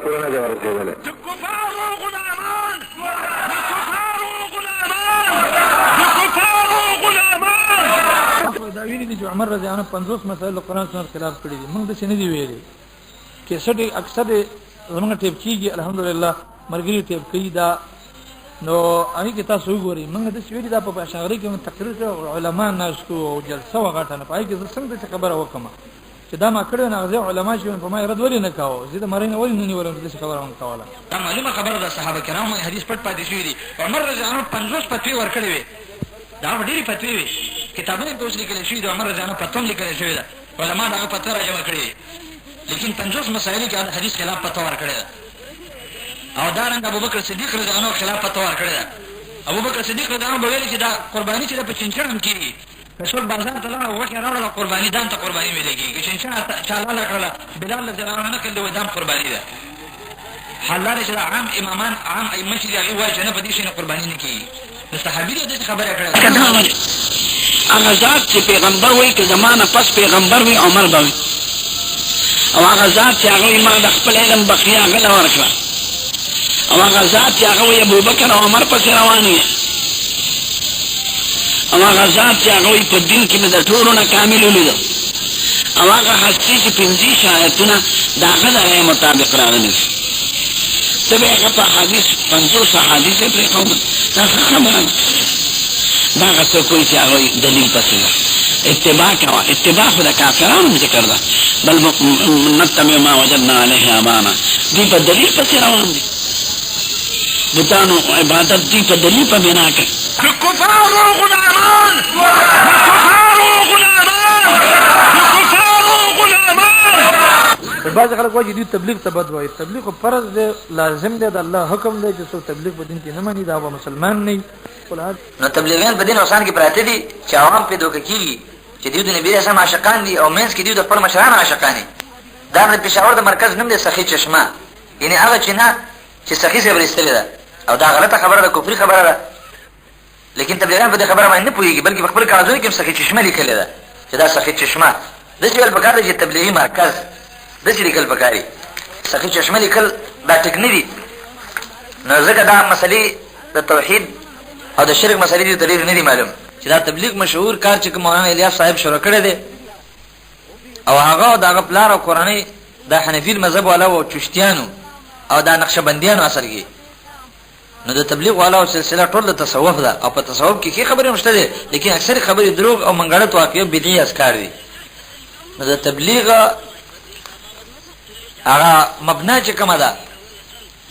پورا نه دی ورسېدلی. دا ویلي دي چې عمر رضی الله عنه 50 مسایل د قرآن سنت خلاف کړي دي. موږ داسې نه دي ویلي. کیسټ اکثر زموږ ټیپ کېږي، الحمدلله ملګري ټیپ کوي دا. نو هغې کې تاسو وګورئ، موږ داسې ویلي دا په اشعري کې موږ تقریر کړی، علما ناستو او جلسه وه غټه نه. په هغې کې زه څنګه داسې خبره وکړم چې دا ما کړی نه، هغه علما چې په ما یې رد ولې نه کاوه، زه د مرۍ نه ولې نه نیولم چې داسې خبره ونه کوله. دا معلومه خبره ده، صحابه کرامو حدیث پټ پاتې شوي دي. عمر رضی الله عنه 50 فتوې ورکړې وې، دا ډېرې فتوې وې، کتابونه پې اوس لیکلی شوي دي، عمر رضی الله عنه فتوا هم لیکلی شوې ده، علما د هغه فتوا را جمع کړې وې، لیکن 50 مسایلو کې د حدیث خلاف فتوا ورکړې ده. او دارنګه ابوبکر صدیق رضی الله عنه خلاف فتوا ورکړې ده. ابوبکر صدیق رضی الله عنه به ویلي چې دا قرباني چې ده په چنچڼ هم کېږي، که څوک بازار ته لاړه غوښې راوړله قرباني دام ته قرباني ویلی کېږي، که چنچڼ چا لاله کړله بلال رضی الله عنه نقل دی وایي دام قرباني ده. حال دا دی چې دا عام امامان عام ائمه چې دي هغې وایي چې نه په دې شي نه قرباني نه کېږي. د صحابي دی داسې خبره کړې ده. هغه ذات چې پیغمبر وایي که زما نه پس پیغمبر وي عمر به وي، او هغه ذات چې هغه وایي ما د خپل علم بقیه هغه له ورکړه، او هغه ذات چې هغه وایي ابوبکر او عمر پسې روان وي، او هغه ذات چې هغه وایي په دین کې مې د ټولو نه کامل ولیدو، او هغه هستي چې 50 آیتونه د هغه د رایې مطابق راغلي ته به هغه په حدیث 50 احادیث یې پرېښودل. دا ښه خبره ده. دا هغه څوک وایي چې هغه وایي دلیل پسې ده، اتباع کوه. اتباع خو د کافرانو ذکر ده، بل نتبع ما وجدنا علیه آباءنا، دوی په دلیل پسې روان دي، بتانو عبادت دوی په دلیل په بنا کوي. الكفار غلامان، الكفار غلامان، الكفار غلامان. بعض خلک وایي چې دوی تبلیغ ته بد وایي. تبلیغ خو فرض دی، لازم دی، د الله حکم دی چې څوک تبلیغ په دین کې نه مني دا به مسلمان نه وي. نو تبلیغیان په دین اوسان کې پراته دي چې عوام پې دوکه کېږي چې دوی د نبي اسلام عاشقان دي او منځ کې دوی د خپل مشرانو عاشقان دي. دا د پېښور د مرکز نوم دی سخي چشمه، یعنې هغه چینه چې سخي صاحب ایستلې ده، او دا غلطه خبره ده، کفري خبره ده. لیکن تبلیغیان په دې خبره باندې نه پوهېږي، بلکې په خپل کاغذونو کې هم سخي چشمه لیکلې ده چې دا سخي چشمه. داسې ویل پکار دی چې تبلیغي مرکز داسې لیکل پکار دي. سخي چشمه لیکل دا ټیک نه دي. نو ځکه دا مسلې د توحید او د شرک مسلې دي ته ډېر نه دي معلوم چې دا تبلیغ مشهور کار چې مولانا الیاس صاحب شروع کړی دی، او هغه او د هغه پلار او کورنۍ دا حنفي مذهب والا او چشتیانو او دا نقشبندیانو اثر کې. نو د تبلیغ والا او سلسله ټول د تصوف ده، او په تصوف کې ښې خبرې هم شته دي، لیکن اکثر خبرې دروغ او منګړت واقع بدعي اذکار دي. نو د تبلیغ هغه مبنا چې کومه ده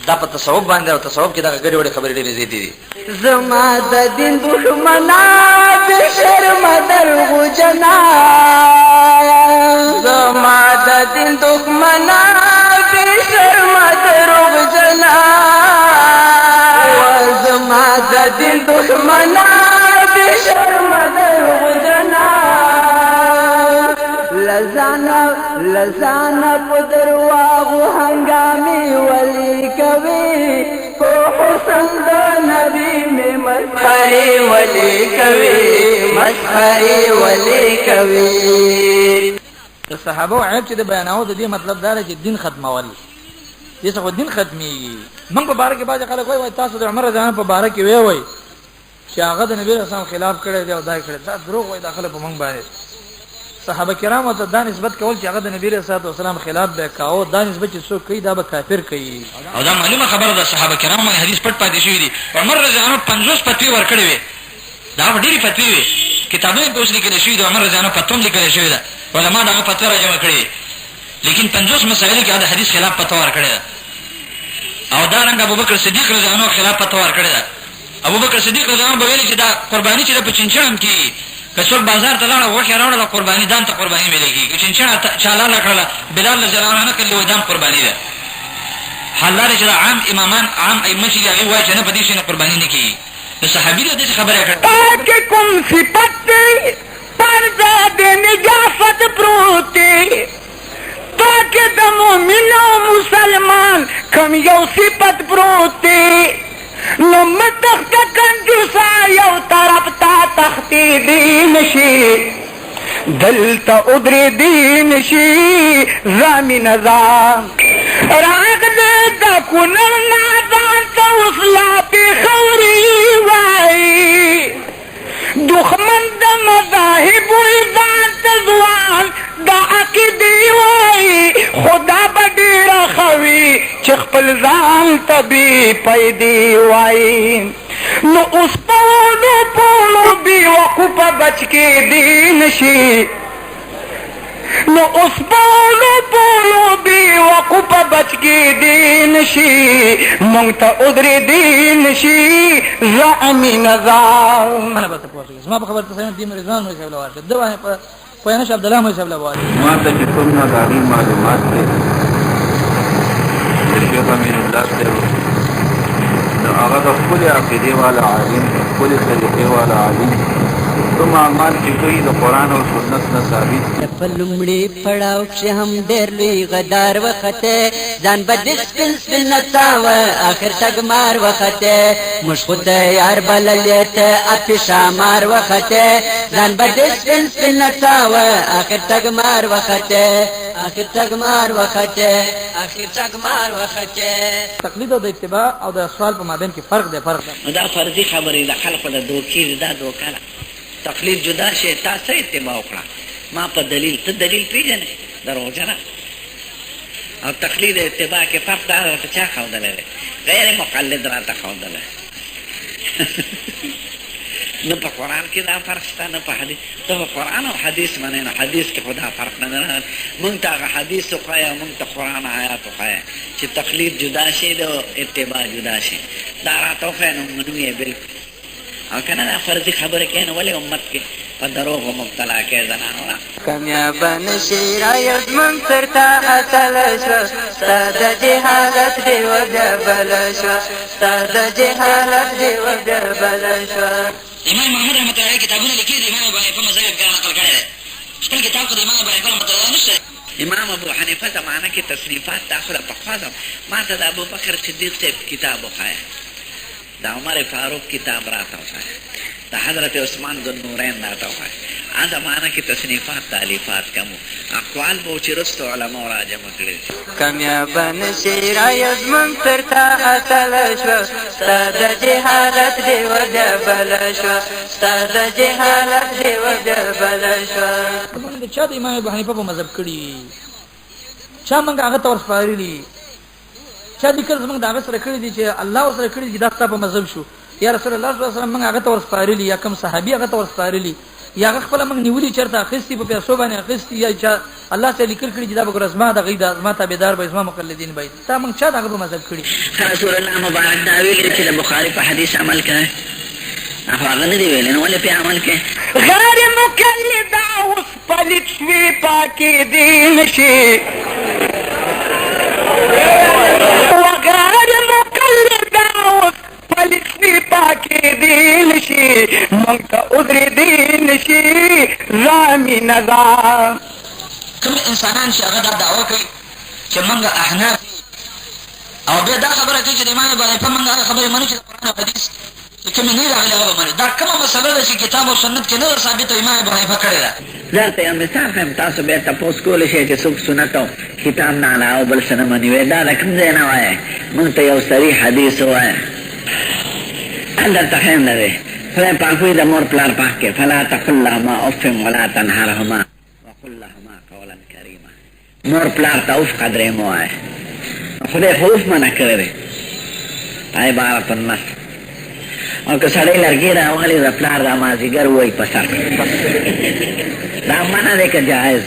دا په تصوف باندې، او تصوف کې دغه ګډې وډې خبرې ډېرې زیاتې دي. زما د دین دښمنا د شرم دروغجنا، زما د دین دښمنا د شرم دروغجنا، زما د دین دښمنا د شرم دروغجنا، لزانا په درواغو هنګامې ولي کوي، په حسن د نبي مې مسخرې ولي کوي، مسخرې ولي کوي. د صحابو عیب چې د بیاناو د دې مطلب دا دی چې دین ختمول، دې څخه دین ختمېږي. موږ په باره کې بعضې خلک وایي تاسو د عمر رضی الله عنه په باره کې وایي چې هغه د نبي اسلام خلاف کړی دی او دا یې کړی، دا دروغ وایي دا خلک په موږ باندې. صحابه کرامو ته دا نسبت کول چې هغه د نبی رسول الله والسلام خلاف به کاوه، دا نسبت چې څوک کوي دا به کافر کوي. او دا معلومه خبره ده، صحابه کرامو حدیث پټ پاتې شوي دي. عمر رضی الله عنه 50 فتوې ورکړې وې، دا ډېرې فتوې وې، کتابونه یې پې اوس لیکلی شوي دي، عمر رضی الله عنه فتوا هم لیکلی شوې ده، علما د هغه فتوا را جمع کړې، لیکن 50 مسایلو کې د حدیث خلاف فتوا ورکړې ده. او دارنګه ابوبکر صدیق رضی الله عنه خلاف فتوا ورکړې ده. ابوبکر صدیق رضی الله عنه به ویلي چې دا قرباني چې ده په چنچڼ هم کېږي، که څوک بازار ته لاړه غوښې راوړله قرباني دام ته قرباني ویلی کېږي، که چنچڼه چا لاله کړله بلال رضی الله عنه نقل دی وایي دام قرباني ده. حال دا دی چې دا عام امامان عام ائمه چې دي هغې وایي چې نه په دې شي نه قرباني نه کېږي. د صحابي دی داسې خبره کړې پاکې کوم صفت دی پرده د نجاست پروت دی، پاکې د مؤمن او مسلمان کوم یو صفت پروت دی، نو متخته کنجوسا یو طرف تا تختیدی نشي، دلته ادریدی نشي، زمین ځان راغ دې د کونړ نادان ته اوس لا پېښوري وایي دښمن د مذاهبو ځان ته ځوان د عقیدې وایي خدا به ډېره ښه وي چې خپل ځان ته بې پیدې وایي نو اوس په وړو پوړو بې وقوفه بچ کېدی نشي نو اوس په وړو پوړو بې وقوفه بچ کېدی نشي موږ ته ودرېدی نشي زه امینه ځان انا بس پوښتنه زما په خبره ته دیم رضوان مې صاحب لواره د واه په پوینش عبد الله مې صاحب لواره ما ته چې کومه داري معلومات دي شیخ امین الله صاحب نو هغه د خپل عقیدې والا عالم خپل طریقې والا عالم کوم اعمال چې کوي د قرآن او سنت نه ثابت په لومړي پړاو کښې هم ډېر لوی غدار وختې ځان به د سپین سپین نڅاوه آخر تګمار وختې موږ خو د یار بللې ته اپې شامار وختې ځان به د سپین سپین نڅاوه آخر تګمار وختې آخر تګمار وختې آخر تګمار وختې تقلید او د اتباع او د سوال په مابین کې فرق دی نو دا فرضي خبرې د خلقو د دوکې دا دوکه ده تقلید جدا شي تاسو اتباع وکړه ما په دلیل ته دلیل پیژنې دروغجنه او تقلید اتباع کې فرق دا راته چا ښودلی دی غیر مقلد راته ښودلی نه په قرآن کې دا فرق شته نه په حدیث ته په قرآن او حدیث منې نو حدیث کې خو دا فرق نه ده مونږ ته هغه حدیث وښایه مونږ ته قرآن آیات وښایه چې تقلید جدا شي د اتباع جدا شي دا راته وښایه نو منو یې بلکل او کنه دا فرضي خبره کوي نو ولې امت کې په دروغو مبتلا کې زنانونه کامیابه نشي رایت من تر تا حاصله شوه ستا د جهالت ډېوه بیا بله شوه ستا د جهالت ډېوه بیا بله شوه امام محمد رحمت الله کتابونه لیکلي دي امام ابو حنیفه مذهب بیا نقل کړی دی خپل کتاب خو د امام ابو حنیفه رحمت الله نشته امام ابو حنیفه زمانه کې تصنیفات دا خو د پخوا ما ته د ابوبکر صدیق صاحب کتاب وښایه د عمر فاروق کتاب راته وښایه د حضرت عثمان ذوالنورین راته وښایه هغه زمانه کې تصنیفات تالیفات کم وو اقوال به وو چې وروسته علماو راجمع کړي کامیابه نشي رایت من تر تا حاصله شوه ستا د جهالت ډېوه بیا بله شوه ستا د جهالت ډېوه بیا بله شوه موږ د چا د امام ابو حنیفه په مذهب کړي چا موږ هغه ته ورسپارلي چا لیکل زموږ د هغه سره کړي دي چې الله ورسره کړي دي دا ستا په مذهب شو یا رسول الله صلی الله علیه وسلم موږ هغه ته ورسپارلي یا کوم صحابي هغه ته ورسپارلي یا هغه خپله موږ نیولي چېرته اخیستي په پیسو باندې اخیستي یا چا الله ته لیکل کړي چې دا به ګوره زما دغه دا زما تابعدار به زما مقلدین به تا موږ چا د هغه په مذهب کړي رسول الله مبارک دا ویلي چې د بخاري په حدیث عمل کوي هغه نه دی ویلی نو ولې پې عمل کوي غیر مقلده اوس پلیت شوي پاکېدی نشي وغیر مقلده اوس پلیت شوي پاکېدی نشي موږ ته ودرېدی نشي زامینه ځان کوم انسانان چې هغه دا دعوه کوي چې موږ احناف او بیا دا خبره کوي چې د امام ابو حنیفه موږ هغه خبرې منو چې د قرآن او حدیث چې کومې نه راغلې هغه به منو دا کومه مسله ده چې کتاب او سنت کې نه ده ثابته امام ابو حنیفه کړې ده درته یو مثال ښیم تاسو بیا تپوس کولی شئ چې څوک سنت او کتاب نه علاوه بل څه نه مني وایي دا د کوم ځای نه وایې موږ ته یو صریح حدیث ووایه حل درته ښیم نه دی خدای پاک وایي د مور پلار پاک کې فلا تقل لهما اف ولا تنهرهما وقل لهما قولا کریما مور پلار ته اوف قدرې مه وایه خدای خو اوف منع کړی دی عبارت النص او که سړی لرګي راوالي د پلار دا مازدیګر وایي په سر دا منع دی که جایز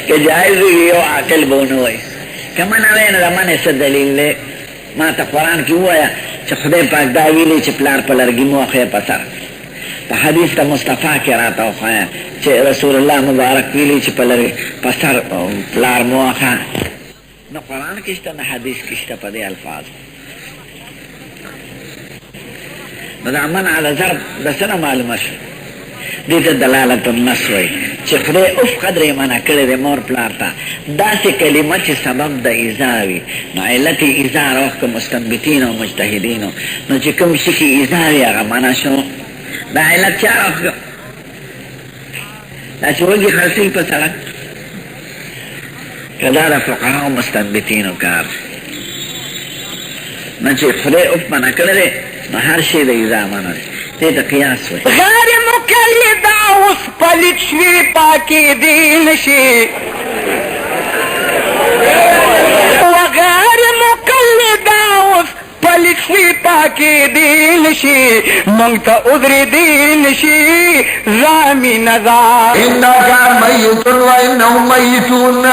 که جایز وي یو عاقل به ونه وایي که منع وی نو د منع څه دلیل دی ما ته قرآن کې ووایه چې خدای پاک دا ویلي چې پلار په لرګي مه وښیه په سر په حدیث د مصطفی کې راته وښیه چې رسول الله مبارک ویلي چې په سر پلار مه وښه نو قرآن کې شته نه حدیث کې شته په دې الفاظ نو دا منع د ضرب د څه نه معلومه شو دې ته دلالت النص وایي چې خدای اوف قدر یې منع کړی دی مور پلار ته داسې کلمه چې سبب د ایذا وي نو علت یې ایذا راوښکه مستنبتین او مجتهدینو نو چې کوم شي کې ایذا وي هغه منع شو دا علت چا راوښکه دا چې وږي خرڅوي په سړک کدا د فقهاو مستنبطینو کار نه چې خدای اوف منع کړی دی نو هر شی د ایزا منع دی دې ته قیاس وایي غیر مقلد اوس پلټ شوي پاکې دی نشي وغیر مقلد اوس پلټ شوي پاکې دی نشي موږ ته عذر دی نشي زامین ذا انك ميت وانهم ميتون